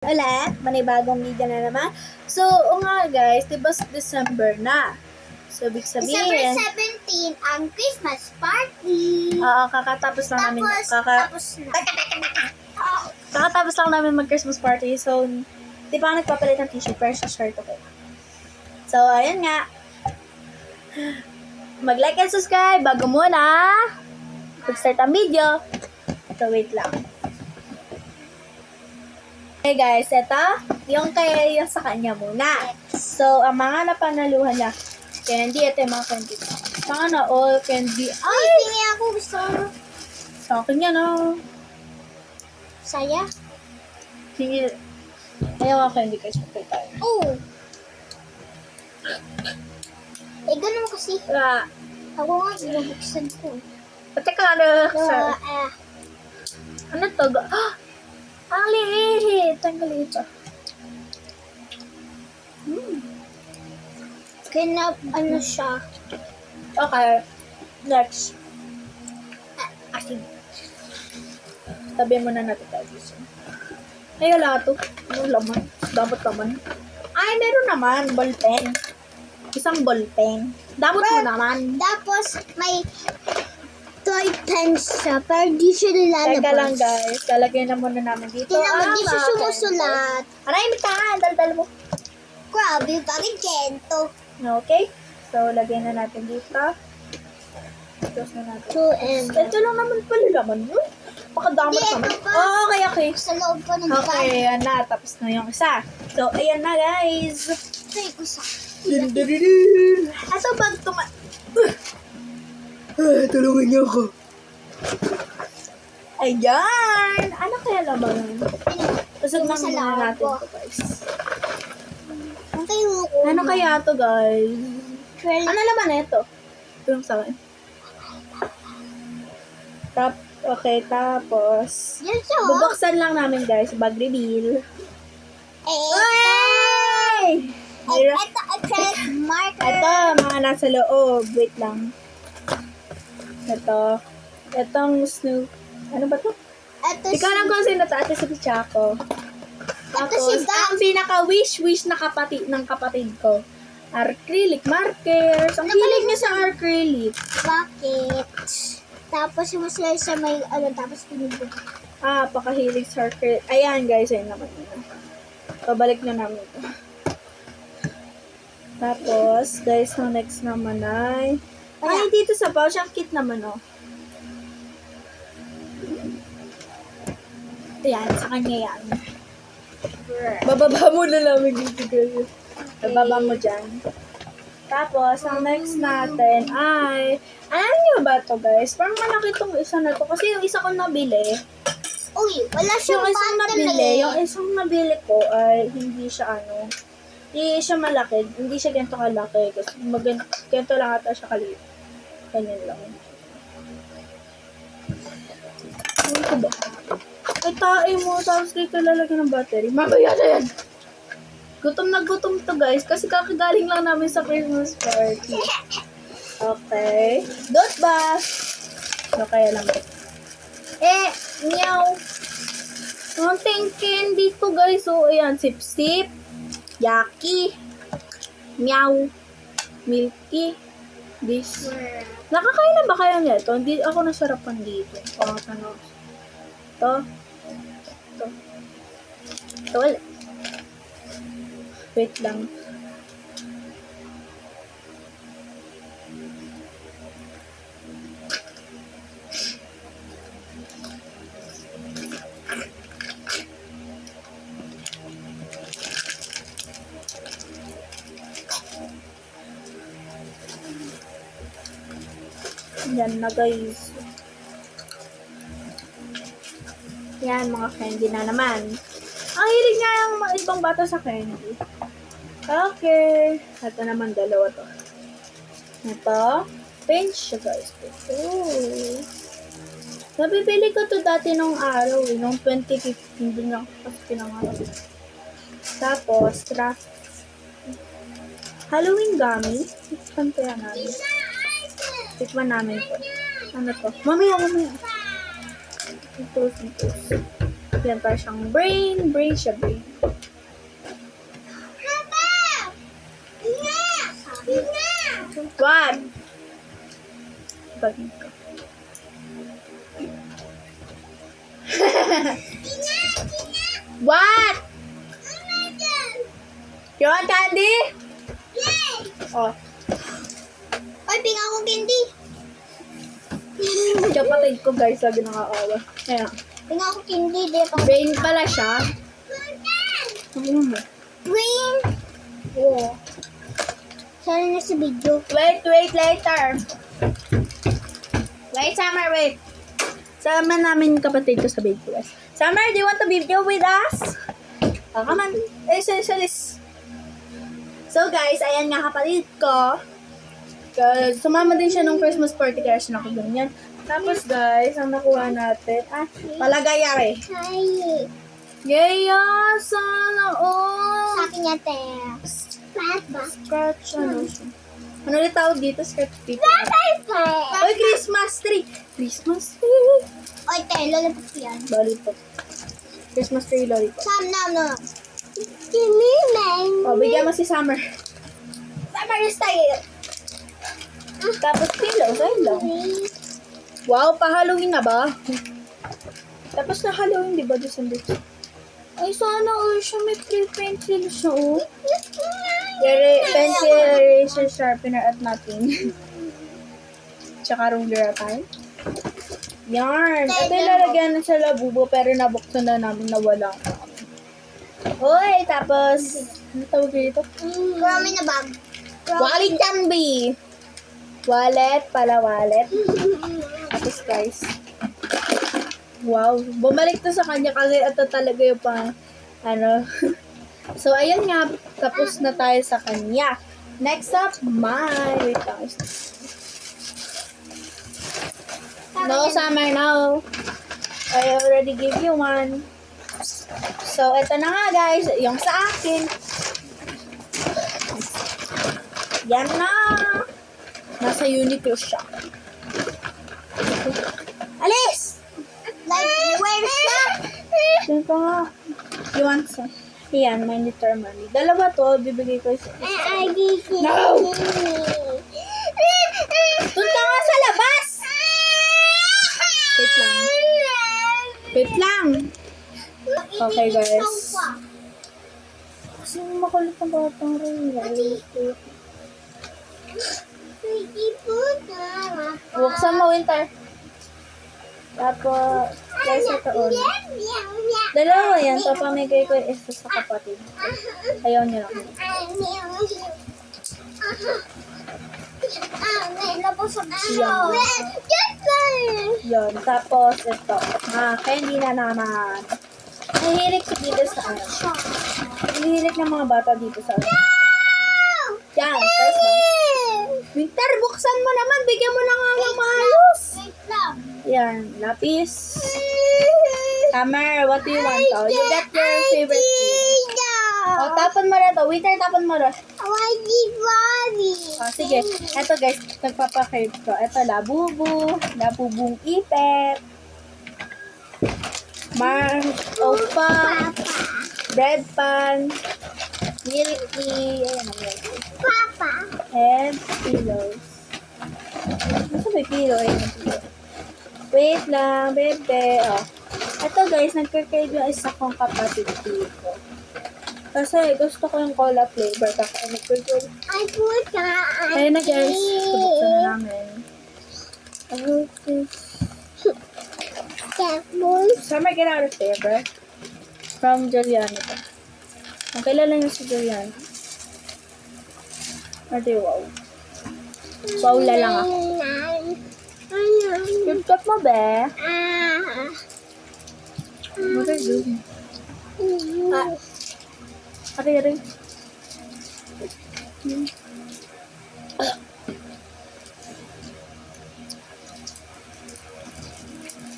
Ulit, manibagong video na naman. So, nga guys, diba December na? So, ibig sabihin, December 17 ang Christmas party. kakatapos lang namin, Tapos kakatapos lang namin mag-Christmas party. So, di pa ako nagpapalit ng t-shirt, pero sa shirt okay. So, ayun nga. Mag-like and subscribe bago muna mag-start ang video. So, wait lang. Okay guys, ito, yung kaya yung sa kanya muna. So, ang mga napanaluhan niya, candy, ito yung mga candy. Mga na all candy. Ay, tingin ako gusto ko. Sa akin yan, oh. Saya? Sige. Ayaw ako candy guys, patay tayo. Oh. Eh, ganun kasi. Ako nga, binabuksan ko. Pati ka na, sir. Ano to? Ang liit. Ang liit siya. Kaya ano siya. Okay. Next. Asin. Tabi muna natin tayo dito. Ay, wala to. Ano laman? Dapat laman. Ay, meron naman. Ballpen. Isang ballpen. Dapat mo naman. Tapos, may toy pen siya, pero di siya nilalabas. Teka lang guys. Lalagyan na muna namin dito. Tingnan mo, di siya mga sumusulat. Aray, mitaan. Daldal mo. Grabe, bakit kento? Okay. So, lagyan na natin dito. Close na natin. 2M. Ito lang naman pala laman mo. Pakadamot Hindi, naman. ito pa. Oh, okay. Sa loob pa ng bag. Okay, ayan na. Tapos na yung isa. So, ayan na guys. Ay, usa. Ito bag tulungan niyo ako. Ayan! Ano kaya laman? Pasag Yung na sa muna labo. natin ito guys. Ang tayo ko. Ano kaya to guys? Ano laman ito? Ito yung sa akin. Okay, tapos Yan siya, oh. bubuksan lang namin guys. Bag reveal. Ay! Ito, marker. Ito, mga nasa loob. Wait lang. Ito. Itong Snoop. Ano ba to? Ito Ikaw lang kung sino to. Ate si Pichaco. Tapos, si Dad. ang pinaka-wish na kapatid ng kapatid ko. Acrylic markers. Ang hilig niya sa acrylic. Bakit? Tapos yung masaya sa may, tapos pinibig. Pakahilig sa acrylic. Ayan guys, ayun naman yun. Pabalik na namin ito. Tapos, guys, ang next naman ay... Ay, dito sa pouch, ang cute naman, oh. Ayan, sa kanya yan. Bababa mo na namin dito, guys. Bababa mo dyan. Tapos, ang next natin ay... Alam niyo ba to guys? Parang malaki tong isa na to. Kasi yung isa ko nabili, Uy, wala siyang yung isang nabili ko ay hindi siya hindi siya malaki. Hindi siya ganito kalaki. Kasi ganito lang ata siya kaliit. Ganyan lang. Ano ko ba? Ay, tae mo. Tapos dito lalagyan ng battery. Mamaya na yan. Gutom na gutom to guys. Kasi kakagaling lang namin sa Christmas party. Okay. Dot ba? Okay lang. Meow. Konting candy to guys. So, ayan. Sip-sip. Yaki. Meow. Milky. This. Nakakain na ba kaya nito? Hindi ako nasarapan dito. Ano? Ito. Ito ulit. Wait lang. Yan na guys. Yan, mga candy na naman. Ang hilig nga yung mga ibang bata sa candy. Okay. Ito naman, dalawa to. Ito. Pinch siya guys. Oh. Nabibili ko to dati nung araw nung 2015 din ako kasi pinangarap. Tapos, Halloween gummy. Tikman kaya namin. Tikman namin to. Ano to? Mamaya. Ito. Yan pa siyang brain. Brain siya, brain. What? Bagay ko. What? You want candy? Oh. Ay, pinga akong candy. Kapatid ko guys, lagi nakakawa. Ayan. Pinga akong candy, di ba? Brain pala siya. Ano mo? Green. Oo. Sana na sa video. Wait, later. Wait, Summer, wait. Sama namin yung kapatid ko sa baby class. Summer, do you want to video with us? Oh, come on. Salis. So guys, ayan nga kapatid ko. Sumama din siya nung Christmas party kaya siya nakaganyan. Tapos guys, ang nakuha natin, palagayari. Hi. Yaya, sana all. Sa akin yan, te. Flat ba? Scratch, ano siya? Ano ulit tawag dito? Scratch paper. Flat. Oy, Christmas tree! Christmas tree! Oy, te, lollipop yan. Lollipop. Christmas tree lollipop. Sam, no. Give me, man. O, bigyan mo si Summer. Summer style! Tapos pillow, ayun lang. Wow, pa-Halloween na ba? Tapos na Halloween, di ba, December? Ay, sana all siya. May free pencil siya, oh. Pencil, eraser, sharpener, at nothing. Tsaka ruler tayo. Yarn. Ito yung lalagyan na sa labubo, pero nabuksan na namin na wala. Hoy, tapos, ano tawag dito? Marami na bag. Wallet yan, be. Wallet pala, wallet. Tapos, guys. Wow. Bumalik to sa kanya kasi ito talaga yung pang, ano. So, ayun nga. Tapos na tayo sa kanya. Next up, wait lang. No, Summer, no. I already gave you one. So, ito na nga, guys. Yung sa akin. Yan na. Nasa Uniqlo siya. Alis! Like, where siya? Yan pa nga. You want some? Yan, my determined. Dalawa to, bibigay ko isa. I give you. No! Doon ka nga sa labas! Wait lang. Wait lang. Okay, guys. Kasi makulit na batang rin. Buksan mo, Winter. Tapos, guys, ito ulit. Dalawa yan. Papamigay ko yung isa sa kapatid. Ayaw niya lang. Yun. Tapos, ito. Candy na naman. Nahihilig ko dito sa ano. Nahihilig ng mga bata dito sa ano. Yan. First box. Winter, buksan mo naman. Bigyan mo na nga ng maayos. Yan. Lapis. Summer, what do you want? Oh, you get your favorite food. Oh, tapon mo na to. Winter, tapon mo na. Oh, sige. Eto guys, nagpapakade ko. Eto, labubu. Labubong ipet. Opa. Bread pan. Milky. Ayan ang milky. And pillows. Ano ba yung pillow? Ayan ang pillow. Wait lang, bebe. Oh. Eto guys, nagka-crave yung isa kong kapatid dito. Kasi gusto ko yung cola flavor. Kasi nagka-crave. Ayun na guys. Subuksan na namin. Summer, get out of flavor. From Juliana to. Ang kilala niyo si Juliana. Ate, wow. Wow la lang ako. Flip-flop mo, be. What are you doing? Ate.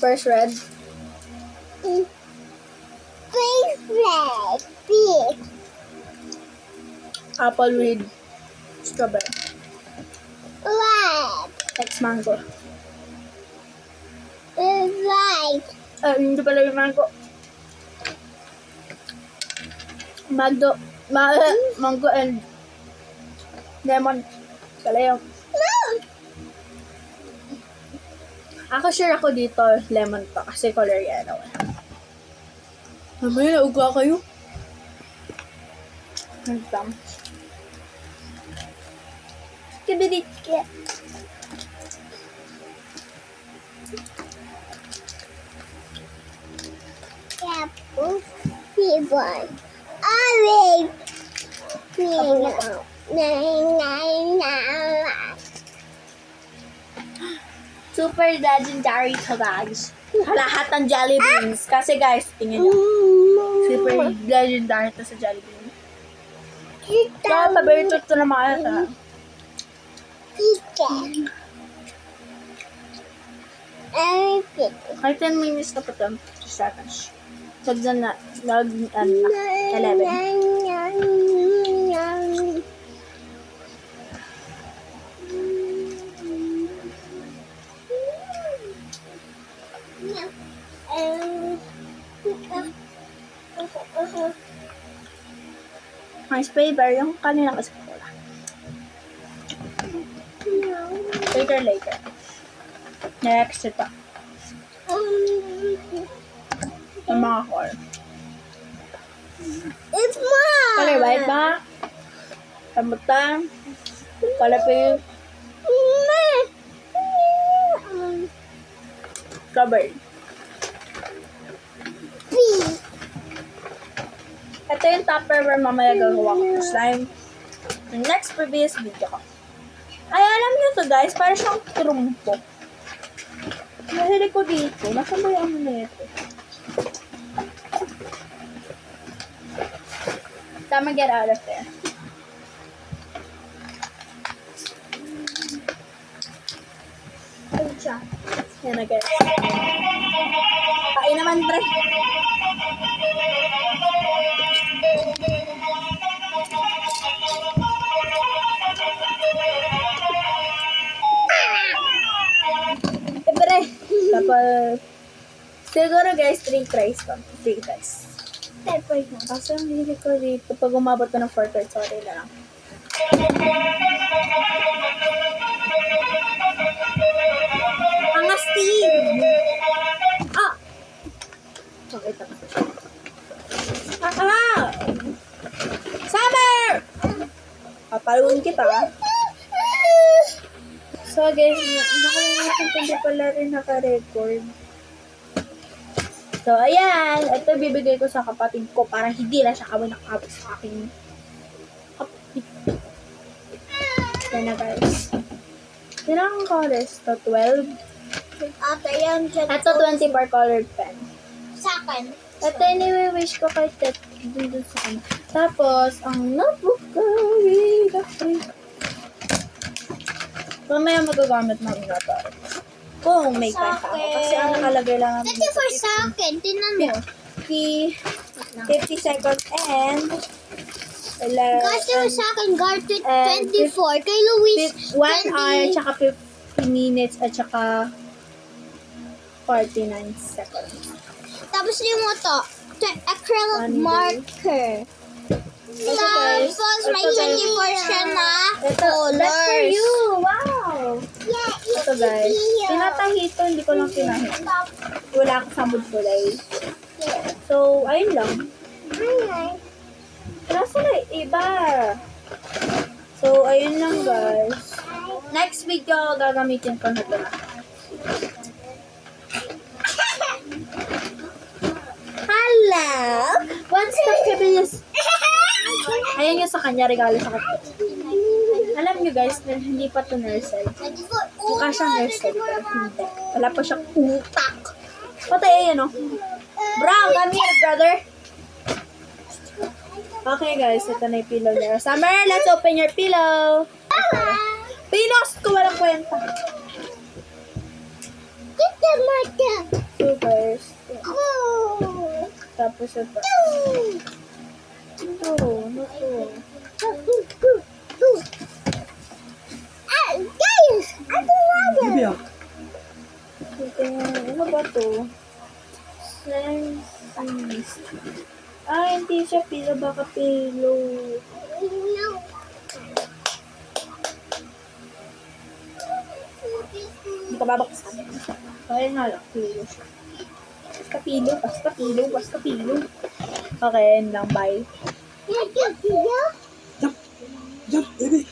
First red. Apple with strawberry. Next mango. Hindi pala yung mango. Mango and lemon. Kalayo. Ako sure ako dito, lemon to. Kasi color yellow. Mamaya, nauga kayo. Nagdam. Kibirit ka. Apple, ribbon, orange, Super legendary to, guys. Lahat ng Jollibeans. Kasi guys, tingnan nyo. Super legendary to sa Jollibee. Kaya paborito ito na mga ito. Kahit 10 minutes na pa ito. 2 seconds. Sagdan na. 11. My flavor, yung kanina kasi wala. Later. Next, ito. Yung mga color. It's mine. Color white ba? Rambutan. Color pink. Strawberry. Ito yung Tupperware mamaya gagawa ko ng slime. Yung next previous video ko. Ay, alam nyo to guys, para siyang trumpo. Nahili ko dito. Nasa ba yung ano na ito? Tama, get out of there. Ayun siya. Yan na guys. Kain naman, pre. Pre. Tapos, siguro guys, 3 tries ko. 3 tries. Pepper na. Kasi ang hili ko dito, pag umabot ko ng 4 tries, sorry na lang. Ang astig! Ah! Okay, tama. Summer! Papaluin kita. So guys, nakalimutan ko hindi pala rin naka-record. So ayan, ito bibigay ko sa kapatid ko para hindi na siya kami nakabot sa aking kapatid. Yan na guys. Ilang colors to? 12? After yan, Ito 24 colored pen. sa akin. Ito wish ko kay Tet dun sa kanya. Tapos, ang notebook ko, mamaya magagamit namin na ito. Kung may Sa kwenta ako. akin. Kasi ang nakalagay lang ang 24 sa akin. Tinan mo. 50 seconds and Guys, yung sa akin, Garnet 24. Kay Luis, 1 hour, tsaka 50 minutes, at tsaka 49 seconds. Tapos yung mo to, acrylic One marker. guys, Tapos may ito, guys. 24 siya na Ito, that's for colors. you! Wow! Yeah, Ito guys, tinatahi ito, hindi ko lang tinahi. Wala akong sabog kulay. So, ayun lang. Nasa na iba. So, ayun lang guys. Next video, gagamitin ko na ito na. Hello! What's the fabulous? Ayan yung sa kanya, regalo sa kanya. Alam nyo guys, hindi pa ito nursery. Mukha siyang nursery, pero hindi. Wala pa siyang utak. Patay, ayan o. Bro, come here, brother. Okay guys, ito na yung pillow niya. Summer, let's open your pillow. Pinost ko, walang kwenta. Get the mother. So guys, Oh. tapos ito. Ito, ano to? Guys, ano mother? Ito, ano ba to? Slime mist. Ah, hindi siya pillow Kuya, baka pillow. No. Hindi ka babaksan. Kaya nga lang, pillow siya. Basta pillow, basta pillow, basta pillow. Okay, yun lang, bye. Yeah. Jump, baby.